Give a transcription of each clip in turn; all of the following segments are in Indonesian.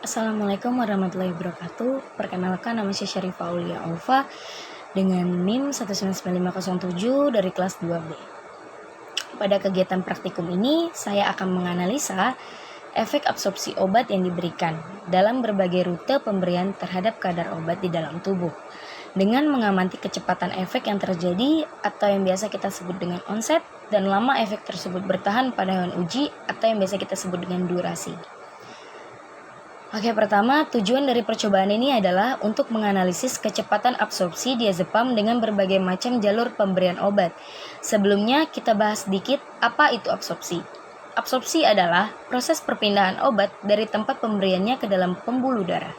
Assalamualaikum warahmatullahi wabarakatuh. Perkenalkan, nama saya Syarifah Aulia Aufa dengan NIM 1999507 dari kelas 2B. Pada kegiatan praktikum ini, saya akan menganalisa efek absorpsi obat yang diberikan dalam berbagai rute pemberian terhadap kadar obat di dalam tubuh dengan mengamati kecepatan efek yang terjadi atau yang biasa kita sebut dengan onset dan lama efek tersebut bertahan pada hewan uji atau yang biasa kita sebut dengan durasi. Oke, pertama, tujuan dari percobaan ini adalah untuk menganalisis kecepatan absorpsi diazepam dengan berbagai macam jalur pemberian obat. Sebelumnya, kita bahas sedikit apa itu absorpsi. Absorpsi adalah proses perpindahan obat dari tempat pemberiannya ke dalam pembuluh darah.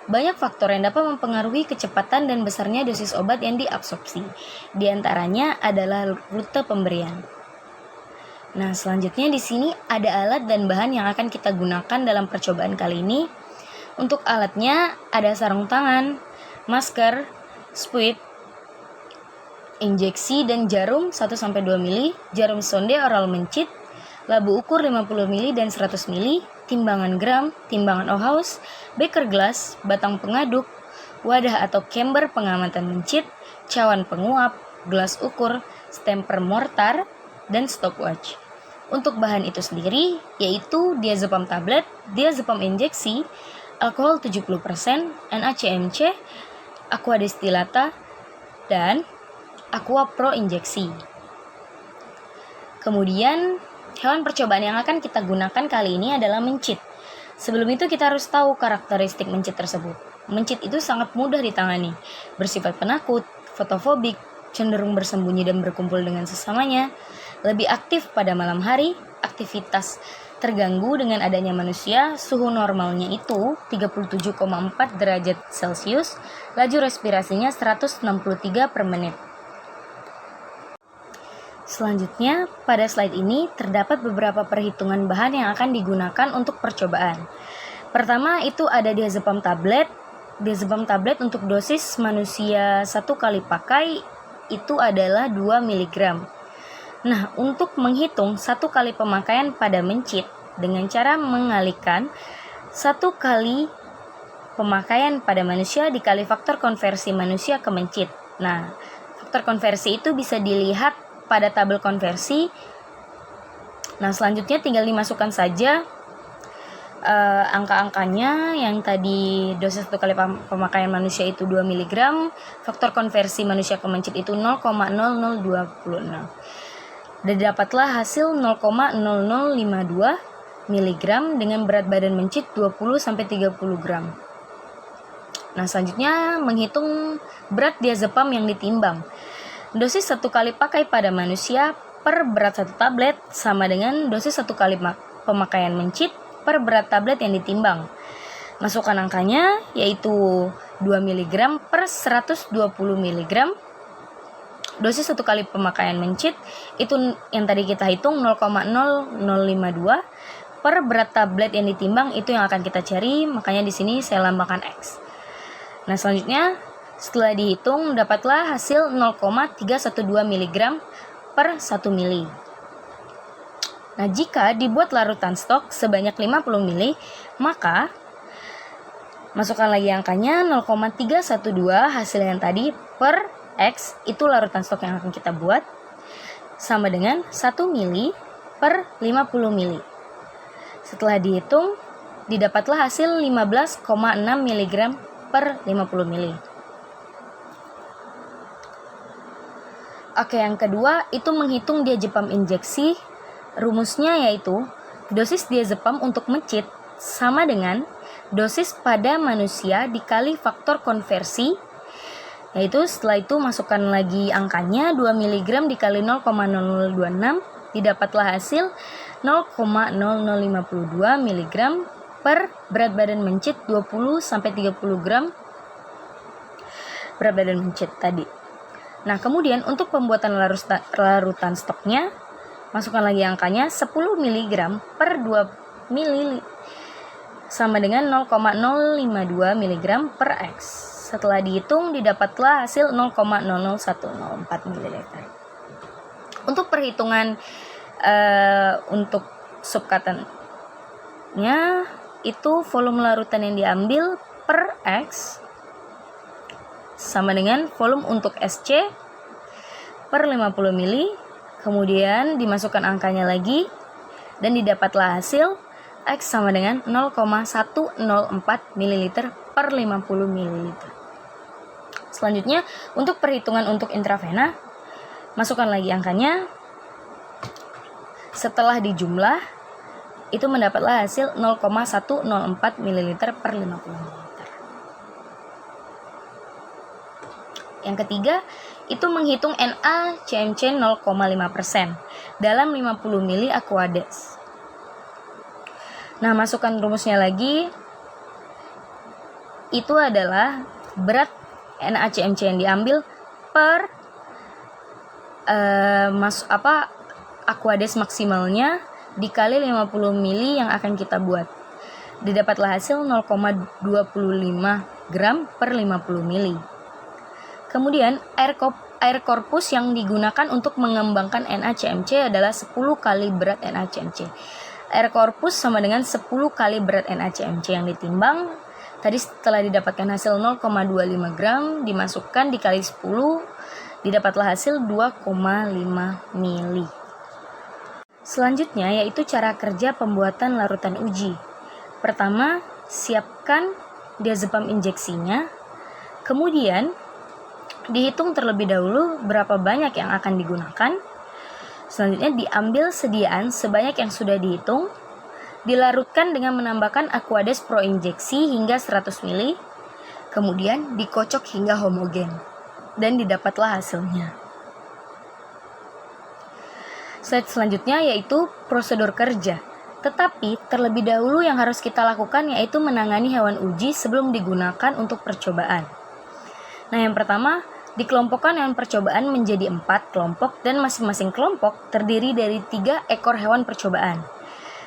Banyak faktor yang dapat mempengaruhi kecepatan dan besarnya dosis obat yang diabsorpsi. Di antaranya adalah rute pemberian. Nah, selanjutnya di sini ada alat dan bahan yang akan kita gunakan dalam percobaan kali ini. Untuk alatnya ada sarung tangan, masker, spuit, injeksi dan jarum 1-2 mili, jarum sonde oral mencit, labu ukur 50 mili dan 100 mili, timbangan gram, timbangan Ohaus, beker gelas, batang pengaduk, wadah atau chamber pengamatan mencit, cawan penguap, gelas ukur, stemper mortar, dan stopwatch. Untuk bahan itu sendiri yaitu diazepam tablet, diazepam injeksi, alkohol 70%, NaCMC, aqua destillata, dan aqua pro injeksi. Kemudian hewan percobaan yang akan kita gunakan kali ini adalah mencit. Sebelum itu kita harus tahu karakteristik mencit tersebut. Mencit itu sangat mudah ditangani, bersifat penakut, fotofobik, cenderung bersembunyi dan berkumpul dengan sesamanya, lebih aktif pada malam hari, aktivitas terganggu dengan adanya manusia, suhu normalnya itu 37,4 derajat Celcius, laju respirasinya 163 per menit. Selanjutnya, pada slide ini terdapat beberapa perhitungan bahan yang akan digunakan untuk percobaan. Pertama, itu ada diazepam tablet. Diazepam tablet untuk dosis manusia 1 kali pakai itu adalah 2 mg. Nah, untuk menghitung 1 kali pemakaian pada mencit dengan cara mengalihkan 1 kali pemakaian pada manusia dikali faktor konversi manusia ke mencit. Nah, faktor konversi itu bisa dilihat pada tabel konversi. Nah, selanjutnya tinggal dimasukkan saja angka-angkanya. Yang tadi dosis 1 kali pemakaian manusia itu 2 mg, faktor konversi manusia ke mencit itu 0,0026. Dan dapatlah hasil 0,0052 mg dengan berat badan mencit 20-30 gram. Nah, selanjutnya menghitung berat diazepam yang ditimbang. Dosis 1 kali pakai pada manusia per berat 1 tablet sama dengan dosis 1 kali pemakaian mencit per berat tablet yang ditimbang. Masukkan angkanya yaitu 2 mg per 120 mg. Dosis 1 kali pemakaian mencit itu yang tadi kita hitung 0,0052 per berat tablet yang ditimbang, itu yang akan kita cari, makanya di sini saya lambangkan X. Nah, selanjutnya setelah dihitung dapatlah hasil 0,312 mg per 1 mili. Nah, jika dibuat larutan stok sebanyak 50 mili, maka masukkan lagi angkanya 0,312 hasil yang tadi per X, itu larutan stok yang akan kita buat, sama dengan 1 mili per 50 mili. Setelah dihitung, didapatlah hasil 15,6 mg per 50 mili. Oke, yang kedua itu menghitung diazepam injeksi. Rumusnya yaitu dosis diazepam untuk mencit sama dengan dosis pada manusia dikali faktor konversi, yaitu setelah itu masukkan lagi angkanya 2 mg dikali 0,0026, didapatlah hasil 0,0052 mg per berat badan mencit 20-30 gram berat badan mencit tadi. Nah, kemudian untuk pembuatan larutan stoknya, masukkan lagi angkanya 10 mg per 2 mili sama dengan 0,052 mg per X. Setelah dihitung didapatlah hasil 0,00104 ml. Untuk perhitungan untuk subkatannya itu volume larutan yang diambil per X sama dengan volume untuk SC per 50 mili. Kemudian dimasukkan angkanya lagi dan didapatlah hasil X sama dengan 0,104 ml per 50 ml. Selanjutnya untuk perhitungan untuk intravena, masukkan lagi angkanya. Setelah dijumlah, itu mendapatlah hasil 0,104 ml per 50 ml. Yang ketiga, itu menghitung NaCmC 0,5% dalam 50 ml Aquades. Nah, masukkan rumusnya lagi. Itu adalah berat NaCmC yang diambil per Aquades maksimalnya dikali 50 ml yang akan kita buat. Didapatlah hasil 0,25 gram per 50 ml. Kemudian air korpus yang digunakan untuk mengembangkan NaCmC adalah 10 kali berat NaCmC. Air korpus sama dengan 10 kali berat NaCmC yang ditimbang. Tadi setelah didapatkan hasil 0,25 gram, dimasukkan dikali 10, didapatlah hasil 2,5 mili. Selanjutnya yaitu cara kerja pembuatan larutan uji. Pertama, siapkan diazepam injeksinya. Kemudian dihitung terlebih dahulu berapa banyak yang akan digunakan. Selanjutnya diambil sediaan sebanyak yang sudah dihitung. Dilarutkan dengan menambahkan Aquades Pro injeksi hingga 100 ml. Kemudian dikocok hingga homogen. Dan didapatlah hasilnya. Slide selanjutnya yaitu prosedur kerja. Tetapi terlebih dahulu yang harus kita lakukan yaitu menangani hewan uji sebelum digunakan untuk percobaan. Nah, yang pertama, dikelompokkan hewan percobaan menjadi 4 kelompok dan masing-masing kelompok terdiri dari 3 ekor hewan percobaan.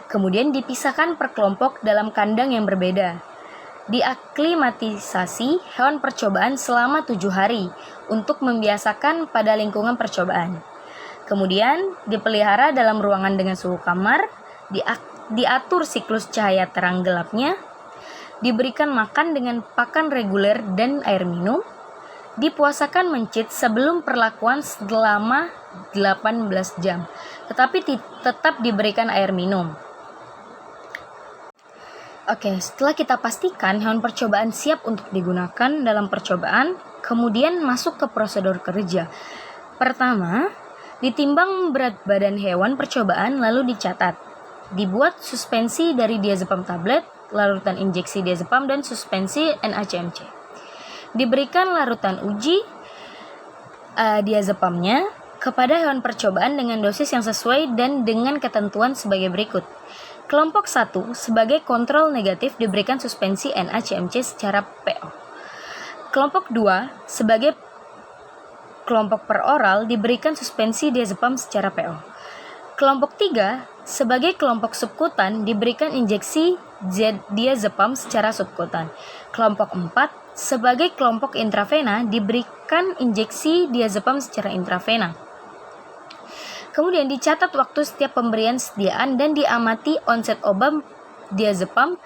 Kemudian dipisahkan per kelompok dalam kandang yang berbeda. Diaklimatisasi hewan percobaan selama 7 hari untuk membiasakan pada lingkungan percobaan. Kemudian dipelihara dalam ruangan dengan suhu kamar, diatur siklus cahaya terang gelapnya, diberikan makan dengan pakan reguler dan air minum, dipuasakan mencit sebelum perlakuan selama 18 jam, tetapi tetap diberikan air minum. Oke, setelah kita pastikan hewan percobaan siap untuk digunakan dalam percobaan, kemudian masuk ke prosedur kerja. Pertama, ditimbang berat badan hewan percobaan lalu dicatat. Dibuat suspensi dari diazepam tablet, larutan injeksi diazepam, dan suspensi NaCmC. Diberikan larutan uji diazepamnya kepada hewan percobaan dengan dosis yang sesuai dan dengan ketentuan sebagai berikut. Kelompok 1 sebagai kontrol negatif diberikan suspensi NaCmC secara PO. Kelompok 2 sebagai kelompok peroral diberikan suspensi diazepam secara PO. Kelompok 3 sebagai kelompok subkutan diberikan injeksi diazepam secara subkutan. Kelompok 4 sebagai kelompok intravena diberikan injeksi diazepam secara intravena. Kemudian dicatat waktu setiap pemberian sediaan dan diamati onset obat diazepam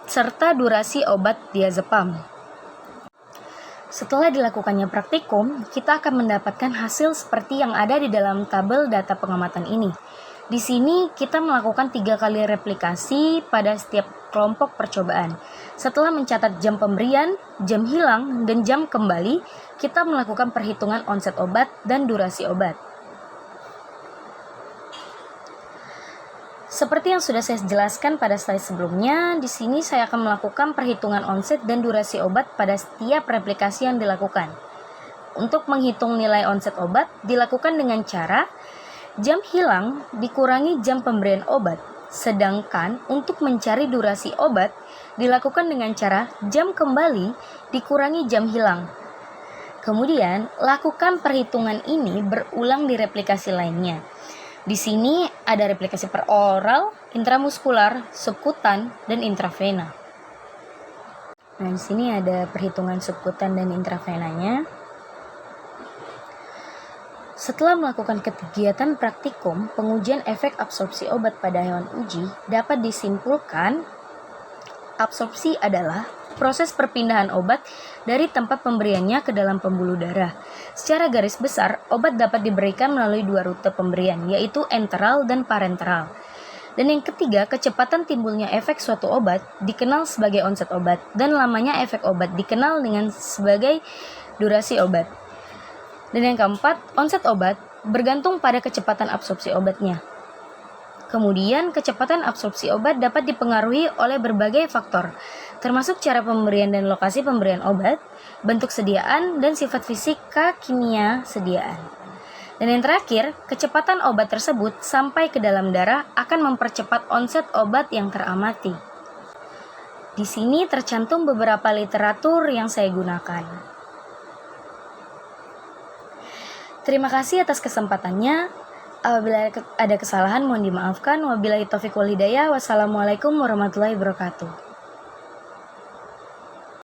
serta durasi obat diazepam. Setelah dilakukannya praktikum, kita akan mendapatkan hasil seperti yang ada di dalam tabel data pengamatan ini. Di sini kita melakukan 3 kali replikasi pada setiap kelompok percobaan. Setelah mencatat jam pemberian, jam hilang, dan jam kembali, kita melakukan perhitungan onset obat dan durasi obat. Seperti yang sudah saya jelaskan pada slide sebelumnya, di sini saya akan melakukan perhitungan onset dan durasi obat pada setiap replikasi yang dilakukan. Untuk menghitung nilai onset obat, dilakukan dengan cara jam hilang dikurangi jam pemberian obat, sedangkan untuk mencari durasi obat, dilakukan dengan cara jam kembali dikurangi jam hilang. Kemudian, lakukan perhitungan ini berulang di replikasi lainnya. Di sini ada replikasi peroral, intramuskular, subkutan, dan intravena. Nah, di sini ada perhitungan subkutan dan intravenanya. Setelah melakukan kegiatan praktikum, pengujian efek absorpsi obat pada hewan uji dapat disimpulkan absorpsi adalah proses perpindahan obat dari tempat pemberiannya ke dalam pembuluh darah. Secara garis besar, obat dapat diberikan melalui dua rute pemberian, yaitu enteral dan parenteral. Dan yang ketiga, kecepatan timbulnya efek suatu obat dikenal sebagai onset obat, dan lamanya efek obat dikenal dengan sebagai durasi obat. Dan yang keempat, onset obat bergantung pada kecepatan absorpsi obatnya. Kemudian, kecepatan absorpsi obat dapat dipengaruhi oleh berbagai faktor, termasuk cara pemberian dan lokasi pemberian obat, bentuk sediaan, dan sifat fisika kimia sediaan. Dan yang terakhir, kecepatan obat tersebut sampai ke dalam darah akan mempercepat onset obat yang teramati. Di sini tercantum beberapa literatur yang saya gunakan. Terima kasih atas kesempatannya. Apabila ada kesalahan mohon dimaafkan. Wabillahi taufiq wal hidayah. Wassalamualaikum warahmatullahi wabarakatuh.